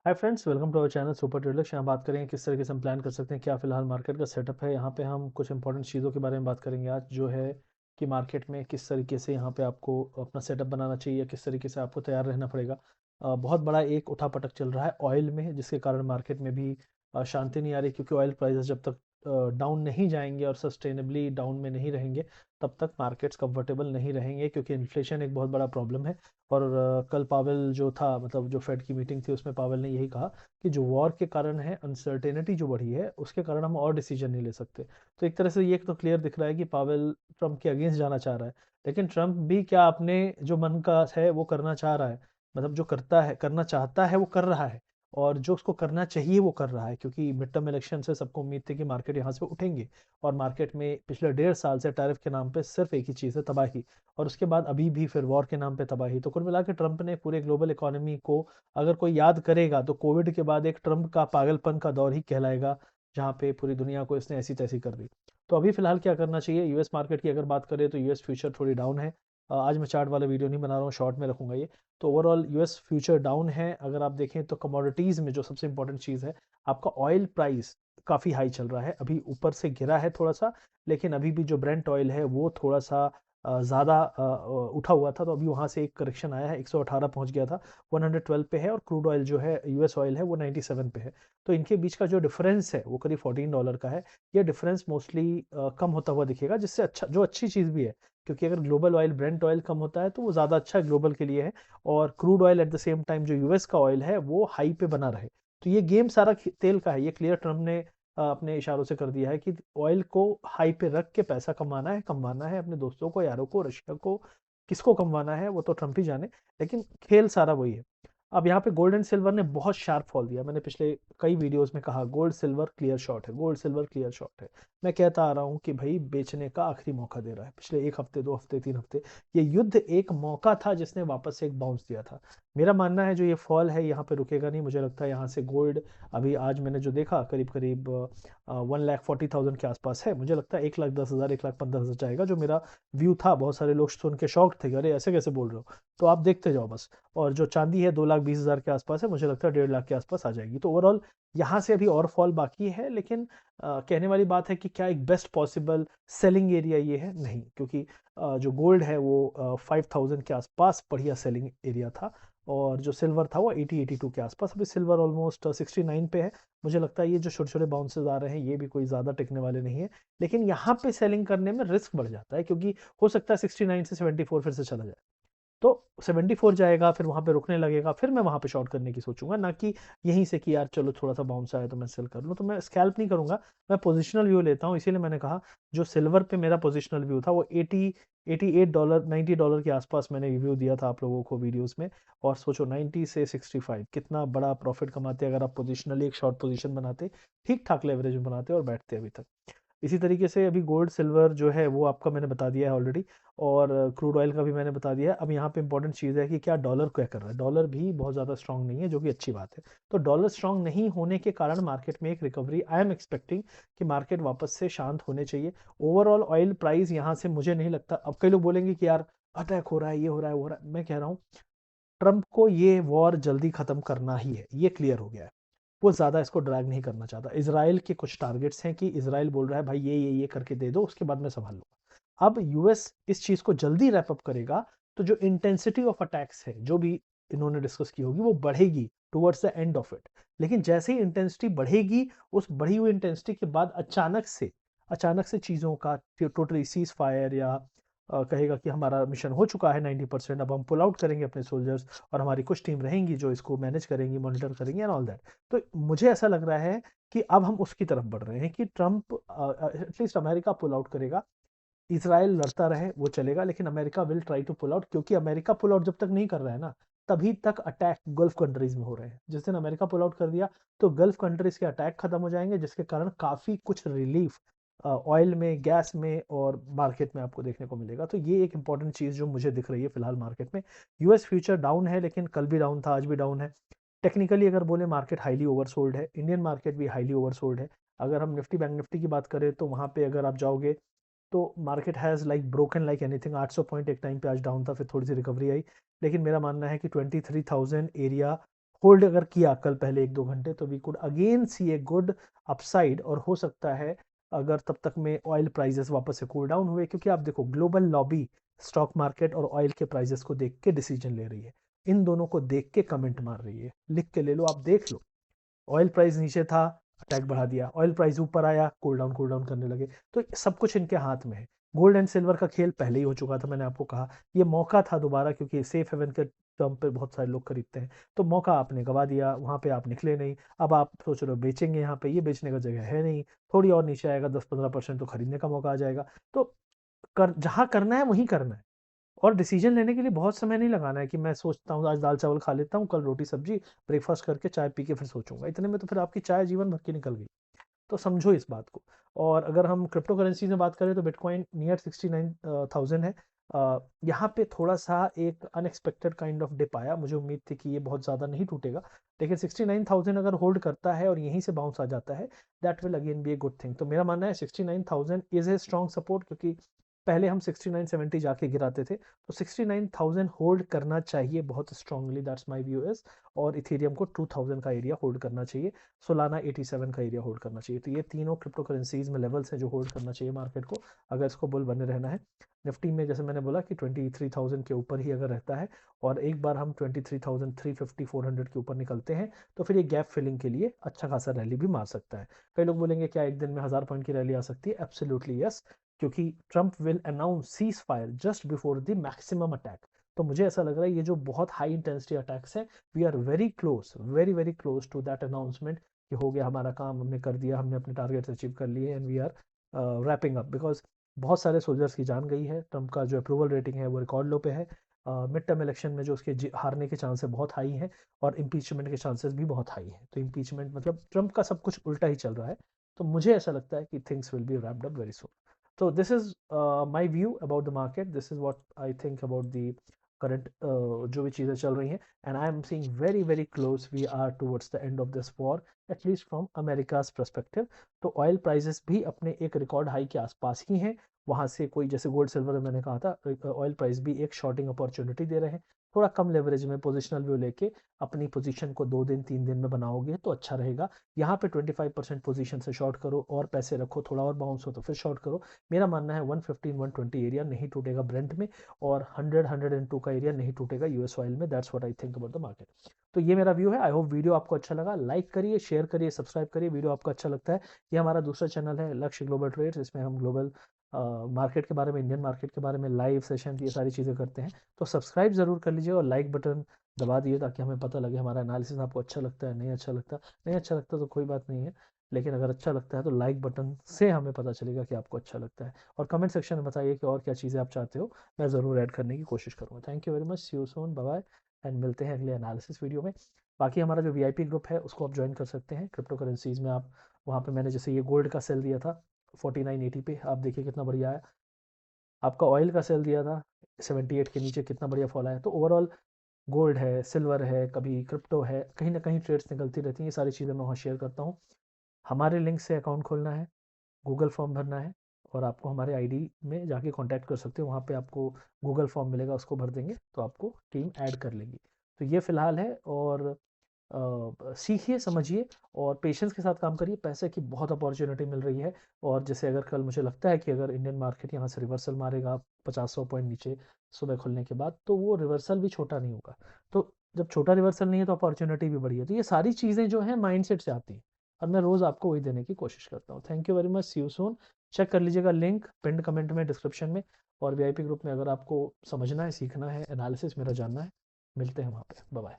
Hi friends, welcome to our channel super traders. यहाँ बात करेंगे किस तरीके से हम प्लान कर सकते हैं, क्या फिलहाल मार्केट का सेटअप है। यहाँ पे हम कुछ इंपॉर्टेंट चीज़ों के बारे में बात करेंगे आज, जो है कि मार्केट में किस तरीके से यहाँ पे आपको अपना सेटअप बनाना चाहिए, किस तरीके से आपको तैयार रहना पड़ेगा। बहुत बड़ा एक उठापटक चल रहा है ऑयल में, जिसके कारण मार्केट में भी शांति नहीं आ रही, क्योंकि ऑयल प्राइसेस जब तक डाउन नहीं जाएंगे और सस्टेनेबली डाउन में नहीं रहेंगे तब तक मार्केट्स कंफर्टेबल नहीं रहेंगे, क्योंकि इन्फ्लेशन एक बहुत बड़ा प्रॉब्लम है। और कल पावेल जो था, मतलब जो फेड की मीटिंग थी, उसमें पावेल ने यही कहा कि जो वॉर के कारण है, अनसर्टेनिटी जो बढ़ी है, उसके कारण हम और डिसीजन नहीं ले सकते। तो एक तरह से ये तो क्लियर दिख रहा है कि पावेल ट्रम्प के अगेंस्ट जाना चाह रहा है। लेकिन ट्रम्प भी क्या अपने जो मन का है वो करना चाह रहा है? मतलब जो करता है, करना चाहता है, वो कर रहा है। और जो उसको करना चाहिए वो कर रहा है, क्योंकि मिड टर्म इलेक्शन से सबको उम्मीद थी कि मार्केट यहाँ से उठेंगे। और मार्केट में पिछले 1.5 साल से टैरिफ के नाम पे सिर्फ एक ही चीज़ है, तबाही। और उसके बाद अभी भी फिर वॉर के नाम पे तबाही। तो कुल मिला के ट्रंप ने पूरे ग्लोबल इकोनॉमी को, अगर कोई याद करेगा तो कोविड के बाद एक ट्रंप का पागलपन का दौर ही कहलाएगा, जहाँ पे पूरी दुनिया को इसने ऐसी तैसी कर दी। तो अभी फिलहाल क्या करना चाहिए? यूएस मार्केट की अगर बात करें तो यूएस फ्यूचर थोड़ी डाउन है। आज मैं चार्ट वाला वीडियो नहीं बना रहा हूँ, शॉर्ट में रखूंगा ये। तो ओवरऑल यूएस फ्यूचर डाउन है। अगर आप देखें तो कमोडिटीज़ में जो सबसे इंपॉर्टेंट चीज़ है, आपका ऑयल प्राइस काफ़ी हाई चल रहा है। अभी ऊपर से गिरा है थोड़ा सा, लेकिन अभी भी जो ब्रेंट ऑयल है वो थोड़ा सा ज़्यादा उठा हुआ था। तो अभी वहाँ से एक करेक्शन आया है, 118 पहुँच गया था, 112 पे है। और क्रूड ऑयल जो है, यूएस ऑयल है, वो 97 पे है। तो इनके बीच का जो डिफरेंस है वो करीब $14 का है। ये डिफरेंस मोस्टली कम होता हुआ दिखेगा, जिससे अच्छा, जो अच्छी चीज़ भी है, क्योंकि अगर ग्लोबल ऑयल ब्रेंट ऑयल कम होता है तो वो ज़्यादा अच्छा ग्लोबल के लिए है। और crude oil at the same time जो यूएस का ऑयल है वो हाई पे बना रहे। तो ये गेम सारा तेल का है। ये क्लियर ट्रम्प ने अपने इशारों से कर दिया है कि ऑयल को हाई पे रख के पैसा कमाना है अपने दोस्तों को, यारों को, रशिया को। किसको कमवाना है वो तो ट्रम्प ही जाने, लेकिन खेल सारा वही है। अब यहाँ पे गोल्ड एंड सिल्वर ने बहुत शार्प फॉल दिया। मैंने पिछले कई वीडियोस में कहा गोल्ड सिल्वर क्लियर शॉट है, गोल्ड सिल्वर क्लियर शॉट है। मैं कहता आ रहा हूँ कि भाई बेचने का आखिरी मौका दे रहा है। पिछले 1 हफ्ते, 2 हफ्ते, 3 हफ्ते ये युद्ध एक मौका था जिसने वापस से एक बाउंस दिया था। मेरा मानना है जो ये फॉल है यहाँ पे रुकेगा नहीं। मुझे लगता है यहाँ से गोल्ड, अभी आज मैंने जो देखा, करीब करीब 1,40,000 के आसपास है। मुझे लगता है 1,10,000, 1,15,000 जाएगा, जो मेरा व्यू था। बहुत सारे लोग सुन के शॉक थे कि अरे ऐसे कैसे बोल रहे हो। तो आप देखते जाओ बस। और जो चांदी है 2,20,000 के आसपास है, मुझे लगता है 1,50,000 के आसपास आ जाएगी। तो ओवरऑल यहाँ से अभी और फॉल बाकी है, लेकिन कहने वाली बात है कि क्या एक बेस्ट पॉसिबल सेलिंग एरिया ये है? नहीं, क्योंकि जो गोल्ड है वो 5,000 के आसपास बढ़िया सेलिंग एरिया था। और जो सिल्वर था वो 80-82 के आसपास। अभी सिल्वर ऑलमोस्ट 69 पे है। मुझे लगता है ये जो छोटे छोटे बाउंसेस आ रहे हैं ये भी कोई ज़्यादा टिकने वाले नहीं है। लेकिन यहाँ पे सेलिंग करने में रिस्क बढ़ जाता है, क्योंकि हो सकता है 69 से 74 फिर से चला जाए। तो 74 जाएगा, फिर वहाँ पे रुकने लगेगा, फिर मैं वहाँ पे शॉर्ट करने की सोचूंगा, ना कि यहीं से कि यार चलो थोड़ा सा बाउंस आया तो मैं सेल कर लूँ। तो मैं स्कैल्प नहीं करूंगा, मैं पोजिशनल व्यू लेता हूँ। इसीलिए मैंने कहा जो सिल्वर पे मेरा पोजिशनल व्यू था वो 88 डॉलर, $90 के आसपास मैंने रिव्यू दिया था आप लोगों को वीडियोस में। और सोचो 90 से 65 कितना बड़ा प्रॉफिट कमाते अगर आप पोजिशनली एक शॉर्ट पोजिशन बनाते, ठीक ठाक लेवरेज में बनाते और बैठते अभी तक। इसी तरीके से अभी गोल्ड सिल्वर जो है वो आपका मैंने बता दिया है ऑलरेडी। और क्रूड ऑयल का भी मैंने बता दिया है। अब यहाँ पे इंपॉर्टेंट चीज़ है कि क्या डॉलर क्या कर रहा है। डॉलर भी बहुत ज़्यादा स्ट्रांग नहीं है, जो कि अच्छी बात है। तो डॉलर स्ट्रांग नहीं होने के कारण मार्केट में एक रिकवरी आई एम एक्सपेक्टिंग, कि मार्केट वापस से शांत होने चाहिए। ओवरऑल ऑयल प्राइस यहाँ से मुझे नहीं लगता। अब कई लोग बोलेंगे कि यार अटैक हो रहा है, ये हो रहा है, वो हो रहा है। मैं कह रहा हूँ ट्रंप को ये वॉर जल्दी खत्म करना ही है, ये क्लियर हो गया है। वो ज़्यादा इसको ड्रैग नहीं करना चाहता। इसराइल के कुछ टारगेट्स हैं कि इसराइल बोल रहा है भाई ये करके दे दो, उसके बाद मैं संभाल लूंगा। अब यूएस इस चीज़ को जल्दी रैप अप करेगा तो जो इंटेंसिटी ऑफ अटैक्स है, जो भी इन्होंने डिस्कस की होगी, वो बढ़ेगी towards the end of it. लेकिन जैसे ही इंटेंसिटी बढ़ेगी, उस बढ़ी हुई इंटेंसिटी के बाद अचानक से चीज़ों का टोटली सीज फायर, या कहेगा कि हमारा मिशन हो चुका है 90%, अब हम पुल आउट करेंगे अपने सोल्जर्स, और हमारी कुछ टीम रहेंगी जो इसको मैनेज करेंगी, मॉनिटर करेंगी एंड ऑल दैट। तो मुझे ऐसा लग रहा है कि अब हम उसकी तरफ बढ़ रहे हैं कि Trump, at least America pull out करेगा। इसराइल लड़ता रहे वो चलेगा, लेकिन America will try to pull out, क्योंकि अमेरिका पुल आउट जब तक नहीं कर रहा है ना, तभी तक अटैक गल्फ कंट्रीज में हो रहे हैं। जिस दिन अमेरिका पुल आउट कर दिया तो गल्फ कंट्रीज के अटैक खत्म हो जाएंगे, जिसके कारण काफी कुछ रिलीफ ऑयल में, गैस में और मार्केट में आपको देखने को मिलेगा। तो ये एक इंपॉर्टेंट चीज जो मुझे दिख रही है फिलहाल मार्केट में। यूएस फ्यूचर डाउन है, लेकिन कल भी डाउन था, आज भी डाउन है। टेक्निकली अगर बोले मार्केट हाईली ओवरसोल्ड है, इंडियन मार्केट भी हाईली ओवरसोल्ड है। अगर हम निफ्टी बैंक निफ्टी की बात करें तो वहाँ पे अगर आप जाओगे तो market has like broken like anything. 800 point एक टाइम पे आज डाउन था, फिर थोड़ी सी रिकवरी आई। लेकिन मेरा मानना है कि 23,000 एरिया होल्ड अगर किया कल पहले 1-2 घंटे तो we could again see a good upside, और हो सकता है अगर तब तक में ऑयल प्राइसेस वापस से कूल डाउन हुए, क्योंकि आप देखो ग्लोबल लॉबी स्टॉक मार्केट और ऑयल के प्राइसेस को देख के डिसीजन ले रही है, इन दोनों को देख के कमेंट मार रही है, लिख के ले लो, आप देख लो। ऑयल प्राइस नीचे था, अटैक बढ़ा दिया, ऑयल प्राइस ऊपर आया, कूल डाउन करने लगे। तो सब कुछ इनके हाथ में है। गोल्ड एंड सिल्वर का खेल पहले ही हो चुका था, मैंने आपको कहा ये मौका था दोबारा, क्योंकि सेफ हेवन के टर्म पे बहुत सारे लोग खरीदते हैं, तो मौका आपने गवा दिया, वहां पे आप निकले नहीं। अब आप सोच रहे हो बेचेंगे, यहाँ पे ये बेचने का जगह है नहीं, थोड़ी और नीचे आएगा 10-15% तो खरीदने का मौका आ जाएगा। तो जहां करना है वहीं करना है, और डिसीजन लेने के लिए बहुत समय नहीं लगाना है कि मैं सोचता हूँ आज दाल चावल खा लेता हूँ, कल रोटी सब्जी, ब्रेकफास्ट करके चाय पी के फिर सोचूंगा, इतने में तो फिर आपकी चाय जीवन भर की निकल गई। तो समझो इस बात को। और अगर हम क्रिप्टो करेंसी में बात करें तो बिटकॉइन नियर 69,000 है। यहाँ पे थोड़ा सा एक अनएक्सपेक्टेड काइंड ऑफ डिप आया, मुझे उम्मीद थी कि ये बहुत ज़्यादा नहीं टूटेगा, लेकिन 69,000 अगर होल्ड करता है और यहीं से बाउंस आ जाता है, that will again be a good thing. तो मेरा मानना है 69,000 इज ए स्ट्रॉन्ग सपोर्ट, क्योंकि पहले हम 69-70 जाके गिराते थे, तो 69,000 होल्ड करना चाहिए बहुत strongly, that's my view is. और इथेरियम को 2000 का एरिया होल्ड करना चाहिए, सोलाना 87 का एरिया होल्ड करना चाहिए। तो ये तीनों क्रिप्टो करेंसीज में लेवल्स हैं जो होल्ड करना चाहिए मार्केट को, अगर इसको बुल बने रहना है। निफ्टी में जैसे मैंने बोला कि 23,000 के ऊपर ही अगर रहता है, और एक बार हम 23,350-400 के ऊपर निकलते हैं, तो फिर ये गैप फिलिंग के लिए अच्छा खासा रैली भी मार सकता है। कई लोग बोलेंगे क्या एक दिन में 1000 पॉइंट की रैली आ सकती है? एब्सोल्युटली यस, क्योंकि Trump will announce cease fire just before the maximum attack. तो मुझे ऐसा लग रहा है ये जो बहुत हाई इंटेंसिटी अटैक्स हैं, we are very close, very very close to that announcement कि हो गया हमारा काम, हमने कर दिया, हमने अपने टारगेट्स अचीव कर लिए, and we are wrapping up. Because बहुत सारे सोल्जर्स की जान गई है, ट्रंप का जो अप्रूवल रेटिंग है वो रिकॉर्ड लो पे है, मिड टर्म इलेक्शन में जो उसके हारने के चांसेस बहुत हाई हैं, और इम्पीचमेंट के चांसेस भी बहुत हाई हैं। तो इम्पीचमेंट मतलब ट्रंप का सब कुछ उल्टा ही चल रहा है। तो मुझे ऐसा लगता है कि things will be wrapped up very soon. So this is my view about the market. This is what I think about the current जो भी चीज़ें चल रही हैं, and I am seeing very very close we are towards the end of this war, at least from America's perspective. तो oil prices भी अपने एक रिकॉर्ड हाई के आसपास ही हैं, वहाँ से कोई जैसे गोल्ड सिल्वर में मैंने कहा था, ऑयल प्राइस भी एक शॉर्टिंग अपॉर्चुनिटी दे रहे हैं। थोड़ा कम लेवरेज में पोजिशनल व्यू लेके अपनी पोजीशन को 2 दिन 3 दिन में बनाओगे तो अच्छा रहेगा। यहाँ पे 25% पोजीशन से शॉर्ट करो और पैसे रखो, थोड़ा और बाउंस हो तो फिर शॉर्ट करो। मेरा मानना है 115-120 एरिया नहीं टूटेगा ब्रेंट में, और 100-102 का एरिया नहीं टूटेगा यूएस ऑयल में। That's what I think about the market. तो ये मेरा व्यू है। आई होप वीडियो आपको अच्छा लगा। लाइक करिए, शेयर करिए, सब्सक्राइब करिए वीडियो आपको अच्छा लगता है। ये हमारा दूसरा चैनल है लक्ष्य ग्लोबल ट्रेड्स, इसमें हम ग्लोबल मार्केट के बारे में, इंडियन मार्केट के बारे में लाइव सेशन ये सारी चीज़ें करते हैं। तो सब्सक्राइब ज़रूर कर लीजिए और लाइक बटन दबा दिए, ताकि हमें पता लगे हमारा एनालिसिस आपको अच्छा लगता है, नहीं अच्छा लगता। नहीं अच्छा लगता तो कोई बात नहीं है, लेकिन अगर अच्छा लगता है तो लाइक बटन से हमें पता चलेगा कि आपको अच्छा लगता है। और कमेंट सेक्शन में बताइए कि और क्या चीज़ें आप चाहते हो, मैं ज़रूर ऐड करने की कोशिश करूँगा। Thank you very much, see you soon, bye bye, and मिलते हैं अगले एनालिसिस वीडियो में। बाकी हमारा जो वीआईपी ग्रुप है उसको आप ज्वाइन कर सकते हैं क्रिप्टो करेंसीज में। आप वहाँ पे मैंने जैसे ये गोल्ड का सेल दिया था 4980 पे, आप देखिए कितना बढ़िया आया। आपका ऑयल का सेल दिया था 78 के नीचे, कितना बढ़िया फॉल आया। तो ओवरऑल गोल्ड है, सिल्वर है, कभी क्रिप्टो है, कहीं ना कहीं ट्रेड्स निकलती रहती हैं, ये सारी चीज़ें मैं वहाँ शेयर करता हूँ। हमारे लिंक से अकाउंट खोलना है, गूगल फॉर्म भरना है, और आपको हमारे आईडी में जाके कांटेक्ट कर सकते हो, वहाँ पे आपको गूगल फॉर्म मिलेगा, उसको भर देंगे तो आपको टीम ऐड कर लेगी। तो ये फ़िलहाल है, और सीखिए, समझिए, और पेशेंस के साथ काम करिए। पैसे की बहुत अपॉर्चुनिटी मिल रही है, और जैसे अगर कल मुझे लगता है कि अगर इंडियन मार्केट यहाँ से रिवर्सल मारेगा 50-100 पॉइंट नीचे सुबह खुलने के बाद, तो वो रिवर्सल भी छोटा नहीं होगा। तो जब छोटा रिवर्सल नहीं है तो अपॉर्चुनिटी भी बड़ी है। तो ये सारी चीज़ें जो हैं माइंडसेट से आती हैं, और मैं रोज़ आपको वही देने की कोशिश करता हूँ। Thank you very much, see you soon. Check कर लीजिएगा लिंक पिंड कमेंट में, डिस्क्रिप्शन में, और वीआईपी ग्रुप में अगर आपको समझना है, सीखना है, एनालिसिस मेरा जानना है, मिलते हैं वहाँ पे। Bye bye.